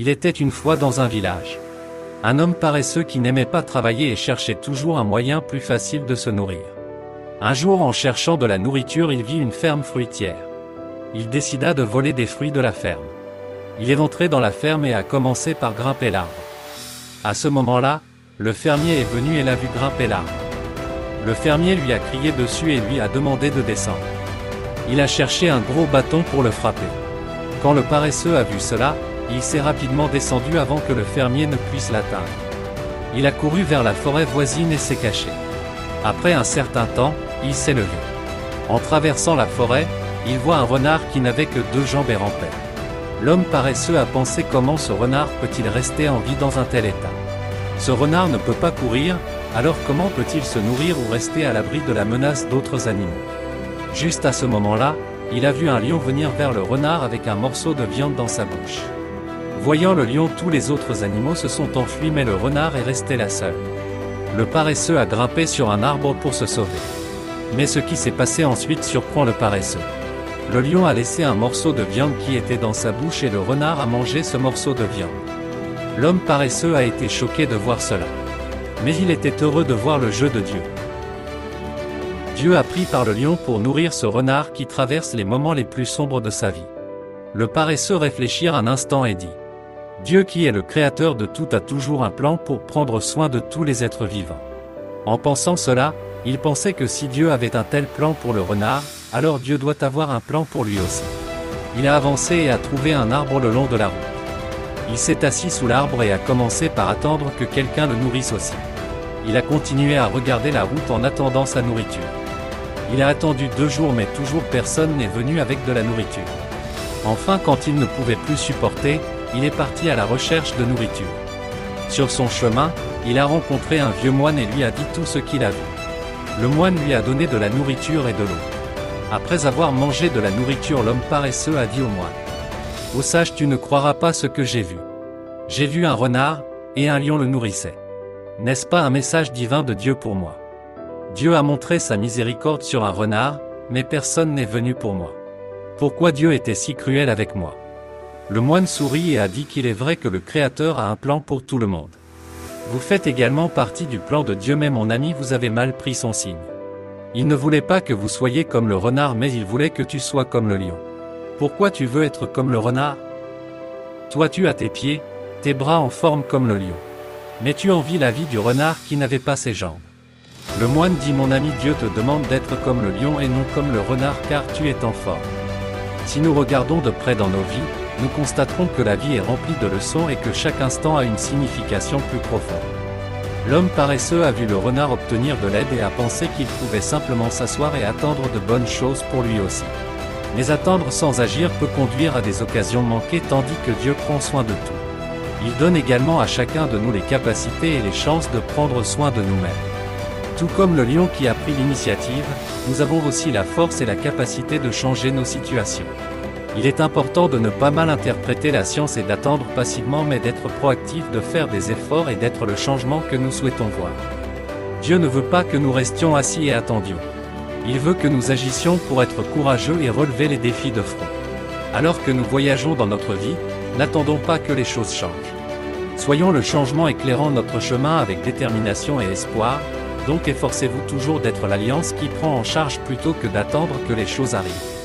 Il était une fois dans un village. Un homme paresseux qui n'aimait pas travailler et cherchait toujours un moyen plus facile de se nourrir. Un jour, en cherchant de la nourriture, il vit une ferme fruitière. Il décida de voler des fruits de la ferme. Il est entré dans la ferme et a commencé par grimper l'arbre. À ce moment-là, le fermier est venu et l'a vu grimper l'arbre. Le fermier lui a crié dessus et lui a demandé de descendre. Il a cherché un gros bâton pour le frapper. Quand le paresseux a vu cela, il s'est rapidement descendu avant que le fermier ne puisse l'atteindre. Il a couru vers la forêt voisine et s'est caché. Après un certain temps, il s'est levé. En traversant la forêt, il voit un renard qui n'avait que 2 jambes et rampait. L'homme paresseux a pensé: comment ce renard peut-il rester en vie dans un tel état? Ce renard ne peut pas courir, alors comment peut-il se nourrir ou rester à l'abri de la menace d'autres animaux? Juste à ce moment-là, il a vu un lion venir vers le renard avec un morceau de viande dans sa bouche. Voyant le lion, tous les autres animaux se sont enfuis, mais le renard est resté là seul. Le paresseux a grimpé sur un arbre pour se sauver. Mais ce qui s'est passé ensuite surprend le paresseux. Le lion a laissé un morceau de viande qui était dans sa bouche et le renard a mangé ce morceau de viande. L'homme paresseux a été choqué de voir cela. Mais il était heureux de voir le jeu de Dieu. Dieu a pris par le lion pour nourrir ce renard qui traverse les moments les plus sombres de sa vie. Le paresseux réfléchit un instant et dit: Dieu qui est le créateur de tout a toujours un plan pour prendre soin de tous les êtres vivants. En pensant cela, il pensait que si Dieu avait un tel plan pour le renard, alors Dieu doit avoir un plan pour lui aussi. Il a avancé et a trouvé un arbre le long de la route. Il s'est assis sous l'arbre et a commencé par attendre que quelqu'un le nourrisse aussi. Il a continué à regarder la route en attendant sa nourriture. Il a attendu 2 jours mais toujours personne n'est venu avec de la nourriture. Enfin, quand il ne pouvait plus supporter, il est parti à la recherche de nourriture. Sur son chemin, il a rencontré un vieux moine et lui a dit tout ce qu'il a vu. Le moine lui a donné de la nourriture et de l'eau. Après avoir mangé de la nourriture, l'homme paresseux a dit au moine: Ô sage, tu ne croiras pas ce que j'ai vu. J'ai vu un renard, et un lion le nourrissait. N'est-ce pas un message divin de Dieu pour moi? Dieu a montré sa miséricorde sur un renard, mais personne n'est venu pour moi. Pourquoi Dieu était si cruel avec moi? Le moine sourit et a dit qu'il est vrai que le Créateur a un plan pour tout le monde. Vous faites également partie du plan de Dieu, mais mon ami, vous avez mal pris son signe. Il ne voulait pas que vous soyez comme le renard, mais il voulait que tu sois comme le lion. Pourquoi tu veux être comme le renard? Toi, tu as tes pieds, tes bras en forme comme le lion. Mais tu envies la vie du renard qui n'avait pas ses jambes. Le moine dit: mon ami, Dieu te demande d'être comme le lion et non comme le renard, car tu es en forme. Si nous regardons de près dans nos vies, nous constaterons que la vie est remplie de leçons et que chaque instant a une signification plus profonde. L'homme paresseux a vu le renard obtenir de l'aide et a pensé qu'il pouvait simplement s'asseoir et attendre de bonnes choses pour lui aussi. Mais attendre sans agir peut conduire à des occasions manquées, tandis que Dieu prend soin de tout. Il donne également à chacun de nous les capacités et les chances de prendre soin de nous-mêmes. Tout comme le lion qui a pris l'initiative, nous avons aussi la force et la capacité de changer nos situations. Il est important de ne pas mal interpréter la science et d'attendre passivement, mais d'être proactif, de faire des efforts et d'être le changement que nous souhaitons voir. Dieu ne veut pas que nous restions assis et attendions. Il veut que nous agissions pour être courageux et relever les défis de front. Alors que nous voyageons dans notre vie, n'attendons pas que les choses changent. Soyons le changement éclairant notre chemin avec détermination et espoir, donc efforcez-vous toujours d'être l'alliance qui prend en charge plutôt que d'attendre que les choses arrivent.